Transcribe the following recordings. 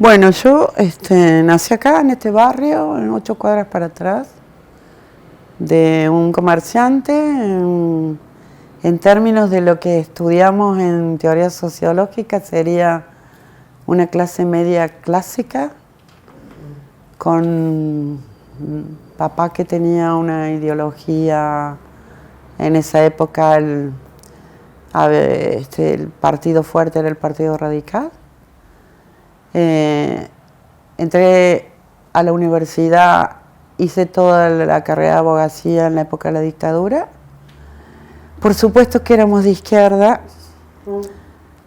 Bueno, yo nací acá, en este barrio, en 8 cuadras para atrás, de un comerciante. En términos de lo que estudiamos en teoría sociológica, sería una clase media clásica, con papá que tenía una ideología en esa época. El partido fuerte era el Partido Radical. Entré a la universidad, hice toda la carrera de abogacía en la época de la dictadura. Por supuesto que éramos de izquierda,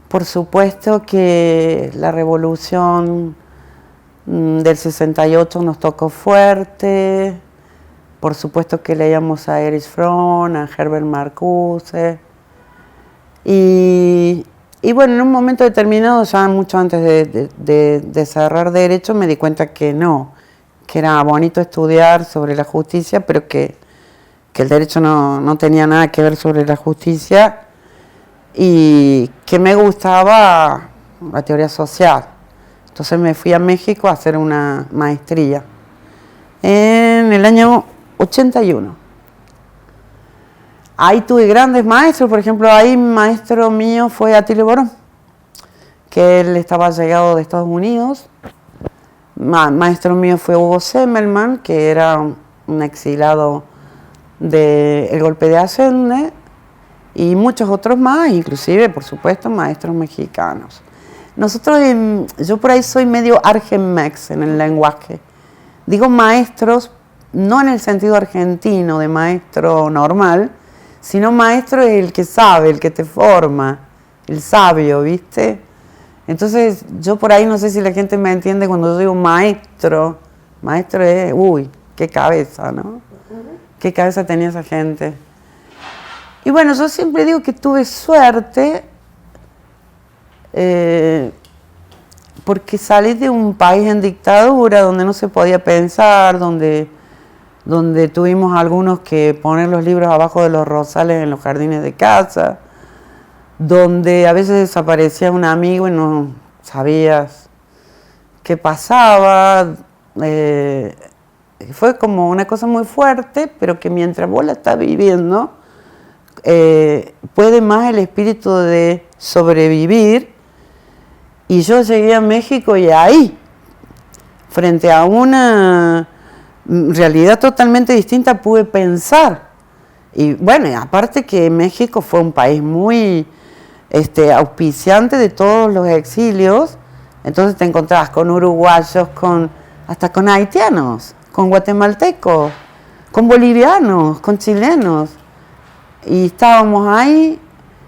por supuesto que la revolución del 68 nos tocó fuerte, por supuesto que leíamos a Erich Fromm, a Herbert Marcuse, y bueno, en un momento determinado, ya mucho antes de cerrar Derecho, me di cuenta que no, que era bonito estudiar sobre la justicia, pero que el Derecho no tenía nada que ver sobre la justicia, y que me gustaba la teoría social. Entonces me fui a México a hacer una maestría en el año 81. Ahí tuve grandes maestros, por ejemplo, ahí maestro mío fue Atilio Borón, que él estaba llegado de Estados Unidos. Maestro mío fue Hugo Semmelman, que era un exilado del golpe de Allende, y muchos otros más, inclusive, por supuesto, maestros mexicanos. Yo por ahí soy medio argenmex en el lenguaje. Digo maestros, no en el sentido argentino de maestro normal, sino maestro es el que sabe, el que te forma, el sabio, ¿viste? Entonces, yo por ahí no sé si la gente me entiende cuando yo digo maestro. Maestro es, uy, qué cabeza, ¿no? Qué cabeza tenía esa gente. Y bueno, yo siempre digo que tuve suerte, porque salí de un país en dictadura, donde no se podía pensar, donde tuvimos algunos que poner los libros abajo de los rosales en los jardines de casa, donde a veces desaparecía un amigo y no sabías qué pasaba. Fue como una cosa muy fuerte, pero que mientras vos la estás viviendo, puede más el espíritu de sobrevivir. Y yo llegué a México y ahí, frente a una realidad totalmente distinta, pude pensar. Y bueno, aparte que México fue un país muy auspiciante de todos los exilios, entonces te encontrabas con uruguayos, hasta con haitianos, con guatemaltecos, con bolivianos, con chilenos. Y estábamos ahí.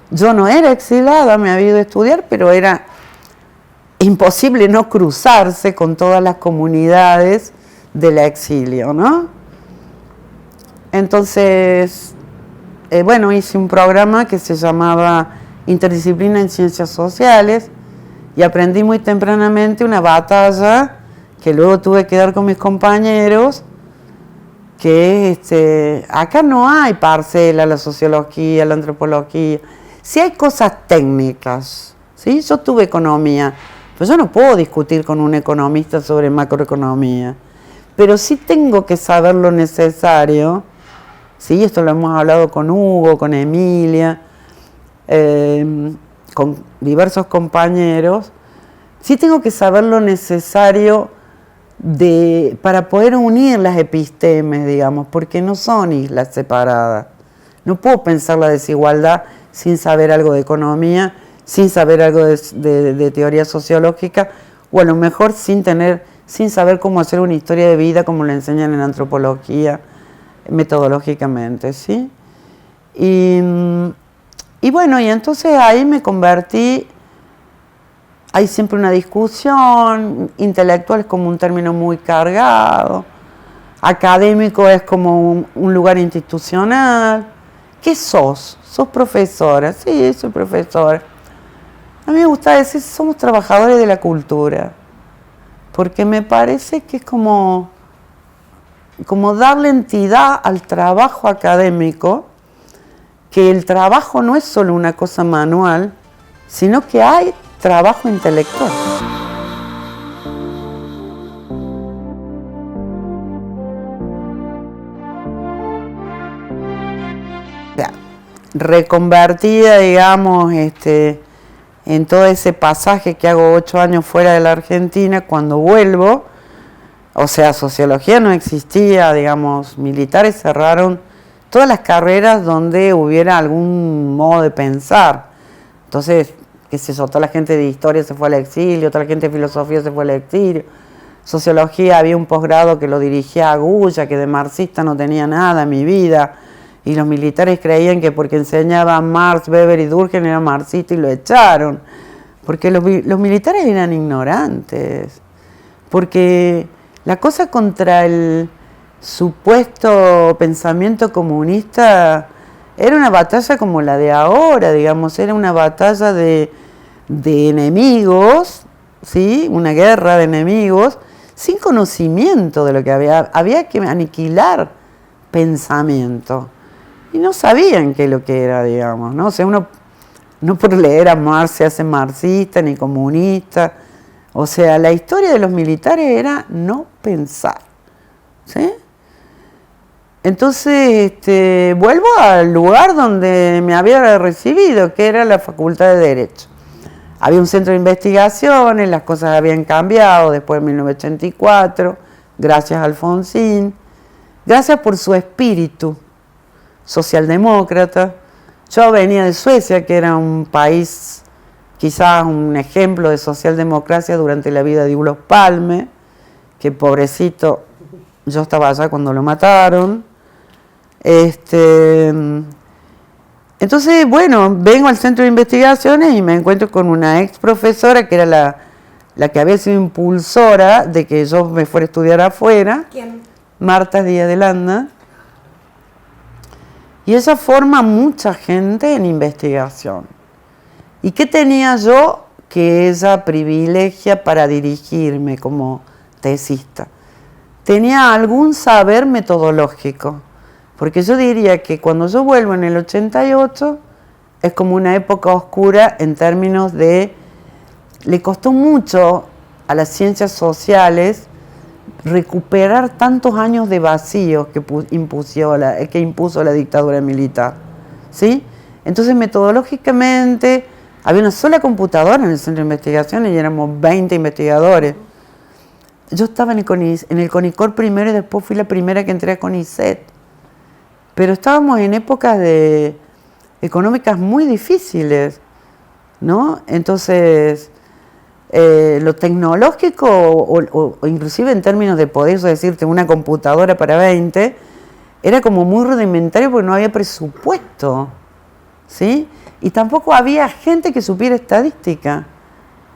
Yo no era exilada, me había ido a estudiar, pero era imposible no cruzarse con todas las comunidades del exilio, ¿no? Entonces, bueno, hice un programa que se llamaba Interdisciplina en Ciencias Sociales y aprendí muy tempranamente una batalla que luego tuve que dar con mis compañeros, que acá no hay parcela, la sociología, la antropología. Sí hay cosas técnicas, ¿sí? Yo tuve economía, pero yo no puedo discutir con un economista sobre macroeconomía, pero sí tengo que saber lo necesario, ¿sí? Esto lo hemos hablado con Hugo, con Emilia, con diversos compañeros. Sí tengo que saber lo necesario para poder unir las epistemes, digamos, porque no son islas separadas. No puedo pensar la desigualdad sin saber algo de economía, sin saber algo de teoría sociológica, o a lo mejor sin saber cómo hacer una historia de vida como la enseñan en antropología, metodológicamente, ¿sí? Y bueno, y entonces ahí me convertí. Hay siempre una discusión, intelectual es como un término muy cargado, académico es como un lugar institucional. ¿Qué sos? ¿Sos profesora? Sí, soy profesora. A mí me gusta decir, somos trabajadores de la cultura, porque me parece que es como darle entidad al trabajo académico, que el trabajo no es solo una cosa manual, sino que hay trabajo intelectual. reconvertida, digamos, en todo ese pasaje que hago 8 años fuera de la Argentina, cuando vuelvo, o sea, sociología no existía, digamos, militares cerraron todas las carreras donde hubiera algún modo de pensar. Entonces, qué sé yo, toda la gente de historia se fue al exilio, toda la gente de filosofía se fue al exilio. Sociología, había un posgrado que lo dirigía Agulla, que de marxista no tenía nada en mi vida, y los militares creían que porque enseñaba Marx, Weber y Durkheim era marxista y lo echaron, porque los militares eran ignorantes, porque la cosa contra el supuesto pensamiento comunista era una batalla como la de ahora, digamos, era una batalla de enemigos, ¿sí? Una guerra de enemigos, sin conocimiento de lo que había que aniquilar pensamiento. Y no sabían qué es lo que era, digamos, ¿no? O sea, uno no por leer a Marx se hace marxista ni comunista. O sea, la historia de los militares era no pensar, ¿sí? Entonces, vuelvo al lugar donde me había recibido, que era la Facultad de Derecho. Había un centro de investigaciones, las cosas habían cambiado después de 1984, gracias a Alfonsín, gracias por su espíritu socialdemócrata. Yo venía de Suecia, que era un país, quizás un ejemplo de socialdemocracia durante la vida de Olof Palme, que pobrecito, yo estaba allá cuando lo mataron. Entonces, bueno, vengo al centro de investigaciones y me encuentro con una ex profesora que era la que había sido impulsora de que yo me fuera a estudiar afuera. ¿Quién? Marta Díaz de Landa. Y ella forma a mucha gente en investigación. ¿Y qué tenía yo que ella privilegia para dirigirme como tesista? Tenía algún saber metodológico. Porque yo diría que cuando yo vuelvo en el 88 es como una época oscura en términos de... Le costó mucho a las ciencias sociales recuperar tantos años de vacío que impuso la dictadura militar, ¿sí? Entonces, metodológicamente, había una sola computadora en el centro de investigaciones y éramos 20 investigadores. Yo estaba en el CONICOR primero y después fui la primera que entré a CONICET. Pero estábamos en épocas económicas muy difíciles, ¿no? Entonces, lo tecnológico, o inclusive en términos de poder decirte una computadora para 20, era como muy rudimentario porque no había presupuesto, ¿sí? Y tampoco había gente que supiera estadística.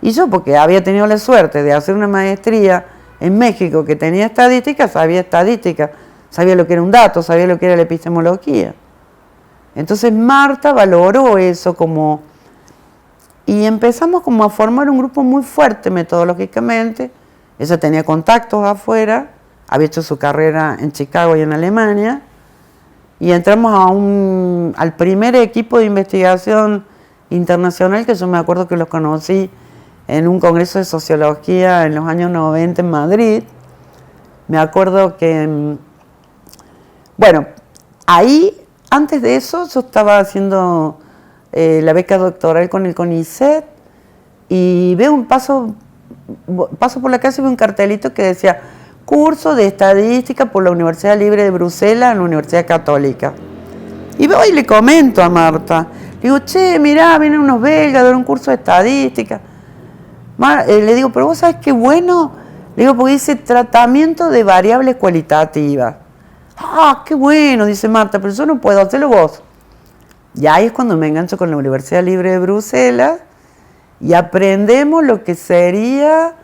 Y yo, porque había tenido la suerte de hacer una maestría en México que tenía estadística, sabía estadística. Sabía lo que era un dato, sabía lo que era la epistemología. Entonces Marta valoró eso como... Y empezamos como a formar un grupo muy fuerte metodológicamente. Ella tenía contactos afuera, había hecho su carrera en Chicago y en Alemania. Y entramos al primer equipo de investigación internacional, que yo me acuerdo que los conocí en un congreso de sociología en los años 90 en Madrid. Me acuerdo que... Bueno, ahí, antes de eso, yo estaba haciendo la beca doctoral con el CONICET y paso por la calle y veo un cartelito que decía curso de estadística por la Universidad Libre de Bruselas en la Universidad Católica. Y veo y le comento a Marta, le digo, che, mirá, vienen unos belgas a dar un curso de estadística. Le digo, pero vos sabés qué bueno, le digo, porque dice tratamiento de variables cualitativas. Ah, qué bueno, dice Marta, pero yo no puedo, hacerlo vos. Y ahí es cuando me engancho con la Universidad Libre de Bruselas y aprendemos lo que sería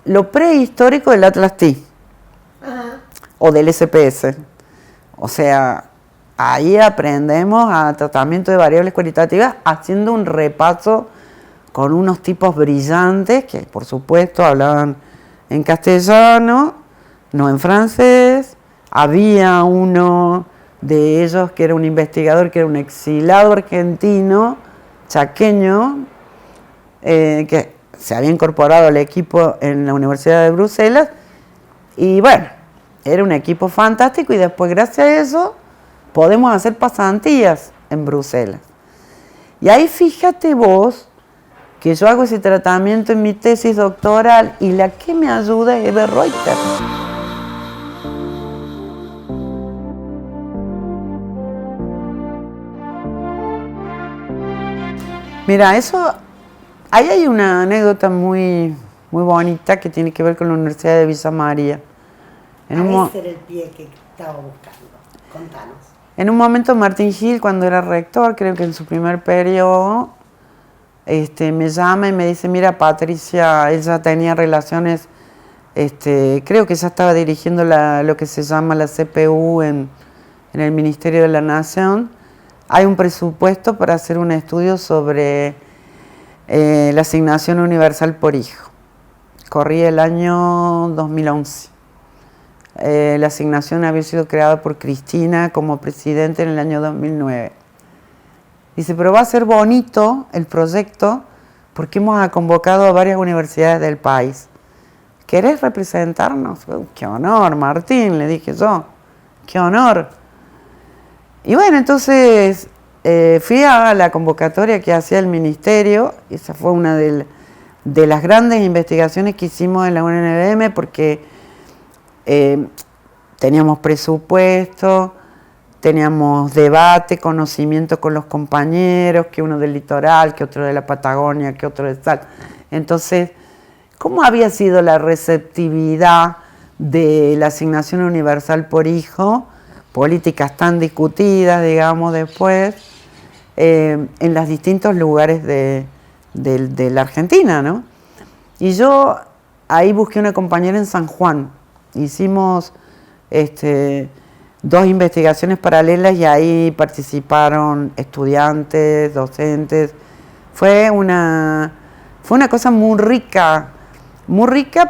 lo prehistórico del Atlas TI o del SPS. O sea, ahí aprendemos a tratamiento de variables cualitativas haciendo un repaso con unos tipos brillantes que, por supuesto, hablaban en castellano, no en francés. Había uno de ellos que era un investigador, que era un exilado argentino, chaqueño, que se había incorporado al equipo en la Universidad de Bruselas. Y bueno, era un equipo fantástico y después, gracias a eso, podemos hacer pasantías en Bruselas. Y ahí fíjate vos que yo hago ese tratamiento en mi tesis doctoral y la que me ayuda es Eva Reuter. Mira, ahí hay una anécdota muy bonita que tiene que ver con la Universidad de Villa María. Ese era el pie que estaba buscando. Contanos. En un momento Martín Gil, cuando era rector, creo que en su primer periodo, me llama y me dice, mira Patricia, ella tenía relaciones, creo que ella estaba dirigiendo lo que se llama la CPU en el Ministerio de la Nación. Hay un presupuesto para hacer un estudio sobre la asignación universal por hijo. Corría el año 2011. La asignación había sido creada por Cristina como presidente en el año 2009. Dice, pero va a ser bonito el proyecto porque hemos convocado a varias universidades del país. ¿Querés representarnos? ¡Qué honor, Martín! Le dije yo. ¡Qué honor! Y bueno, entonces fui a la convocatoria que hacía el ministerio. Esa fue una de las grandes investigaciones que hicimos en la UNLM porque teníamos presupuesto, teníamos debate, conocimiento con los compañeros, que uno del litoral, que otro de la Patagonia, que otro de tal. Entonces, ¿cómo había sido la receptividad de la asignación universal por hijo? Políticas tan discutidas, digamos, después, en los distintos lugares de la Argentina, ¿no? Y yo ahí busqué una compañera en San Juan. Hicimos 2 investigaciones paralelas y ahí participaron estudiantes, docentes. Fue una cosa muy rica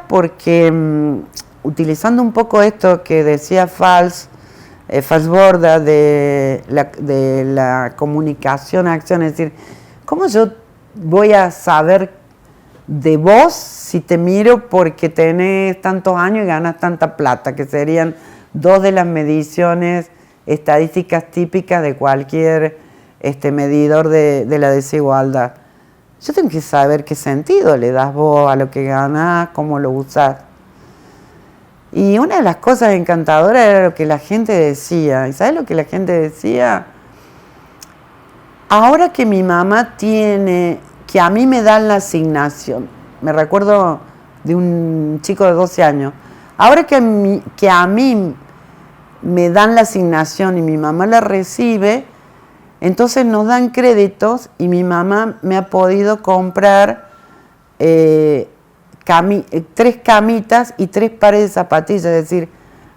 porque utilizando un poco esto que decía Falsborda de la comunicación-acción, es decir, ¿cómo yo voy a saber de vos si te miro porque tenés tantos años y ganas tanta plata? Que serían 2 de las mediciones estadísticas típicas de cualquier medidor de la desigualdad. Yo tengo que saber qué sentido le das vos a lo que ganás, cómo lo usás. Y una de las cosas encantadoras era lo que la gente decía. ¿Y sabes lo que la gente decía? Ahora que mi mamá que a mí me dan la asignación, me recuerdo de un chico de 12 años, ahora que a mí me dan la asignación y mi mamá la recibe, entonces nos dan créditos y mi mamá me ha podido comprar 3 camitas y 3 pares de zapatillas. Es decir,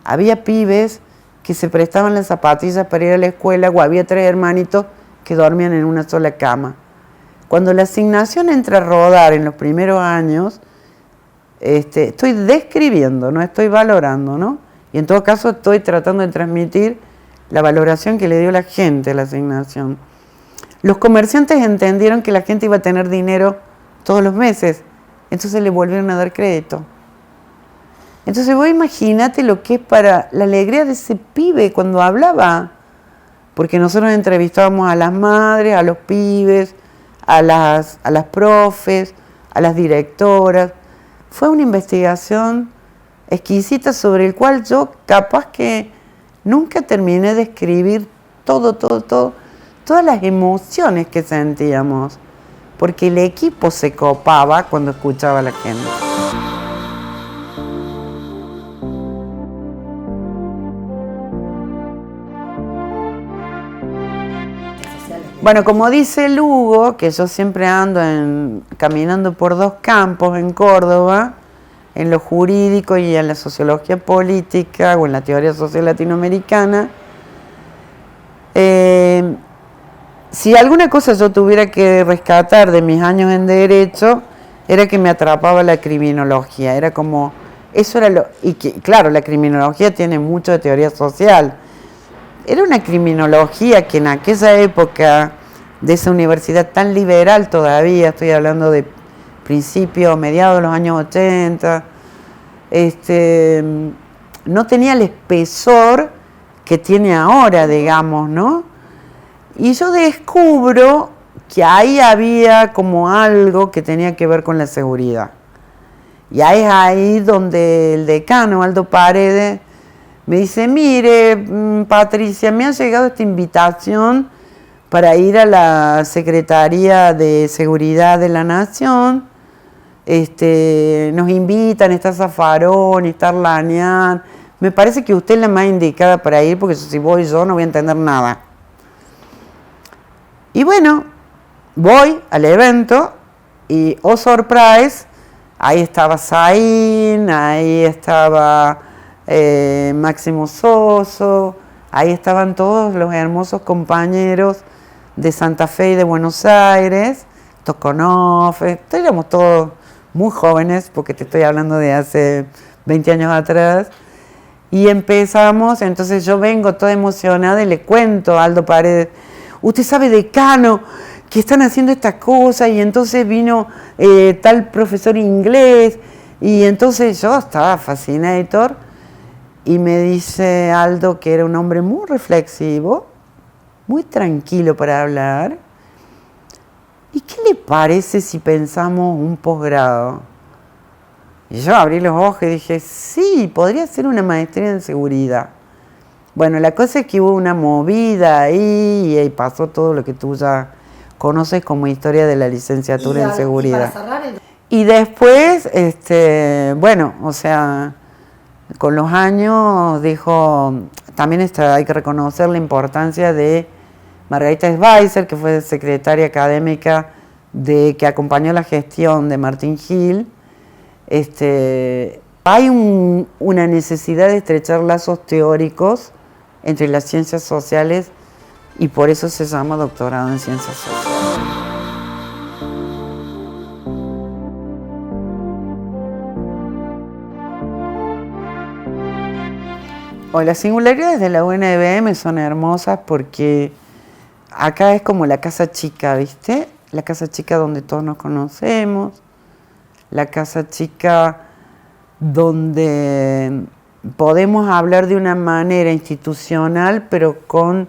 había pibes que se prestaban las zapatillas para ir a la escuela o había 3 hermanitos que dormían en una sola cama. Cuando la asignación entra a rodar en los primeros años, estoy describiendo, no estoy valorando, ¿no? Y en todo caso estoy tratando de transmitir la valoración que le dio la gente a la asignación. Los comerciantes entendieron que la gente iba a tener dinero todos los meses, entonces le volvieron a dar crédito. Entonces vos imagínate lo que es para la alegría de ese pibe cuando hablaba, porque nosotros entrevistábamos a las madres, a los pibes, a las profes, a las directoras. Fue una investigación exquisita sobre el cual yo capaz que nunca terminé de escribir todas las emociones que sentíamos, porque el equipo se copaba cuando escuchaba a la gente. Bueno, como dice Lugo, que yo siempre ando caminando por 2 campos en Córdoba, en lo jurídico y en la sociología política o en la teoría social latinoamericana, si alguna cosa yo tuviera que rescatar de mis años en Derecho, era que me atrapaba la criminología. Era como, eso era y que, claro, la criminología tiene mucho de teoría social. Era una criminología que en aquella época de esa universidad tan liberal todavía, estoy hablando de principios, mediados de los años 80, no tenía el espesor que tiene ahora, digamos, ¿no? Y yo descubro que ahí había como algo que tenía que ver con la seguridad. Y ahí es ahí donde el decano, Aldo Paredes, me dice, mire, Patricia, me ha llegado esta invitación para ir a la Secretaría de Seguridad de la Nación. Nos invitan, está Zaffaroni, está Arlanian. Me parece que usted es la más indicada para ir, porque si voy yo no voy a entender nada. Y bueno, voy al evento y, oh surprise, ahí estaba Zain, ahí estaba Máximo Soso, ahí estaban todos los hermosos compañeros de Santa Fe y de Buenos Aires, Tokonov, éramos todos muy jóvenes, porque te estoy hablando de hace 20 años atrás, y empezamos, entonces yo vengo toda emocionada y le cuento a Aldo Paredes, usted sabe, decano, que están haciendo esta cosa, y entonces vino tal profesor inglés, y entonces yo estaba fascinator, y me dice Aldo, que era un hombre muy reflexivo, muy tranquilo para hablar, ¿y qué le parece si pensamos un posgrado? Y yo abrí los ojos y dije, sí, podría ser una maestría en seguridad. Bueno, la cosa es que hubo una movida ahí y pasó todo lo que tú ya conoces como historia de la licenciatura en seguridad. Y después, bueno, o sea, con los años dijo, también hay que reconocer la importancia de Margarita Schweizer, que fue secretaria académica que acompañó la gestión de Martín Gil. Hay una necesidad de estrechar lazos teóricos entre las ciencias sociales y por eso se llama doctorado en ciencias sociales. Las singularidades de la UNBM son hermosas porque acá es como la casa chica, ¿viste? La casa chica donde todos nos conocemos, la casa chica donde podemos hablar de una manera institucional, pero con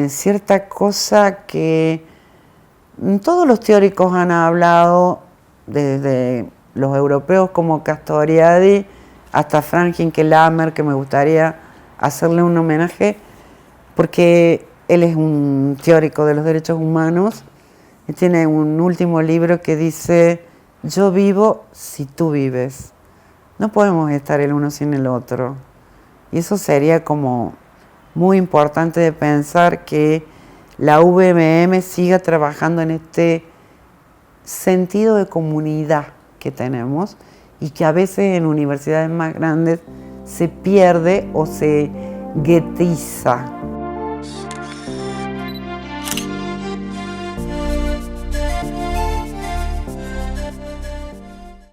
cierta cosa que todos los teóricos han hablado, desde los europeos como Castoriadis hasta Frank Hinkelamer, que me gustaría hacerle un homenaje, porque él es un teórico de los derechos humanos y tiene un último libro que dice, yo vivo si tú vives. No podemos estar el uno sin el otro. Y eso sería como muy importante de pensar, que la UVM siga trabajando en este sentido de comunidad que tenemos y que a veces en universidades más grandes se pierde o se guetiza.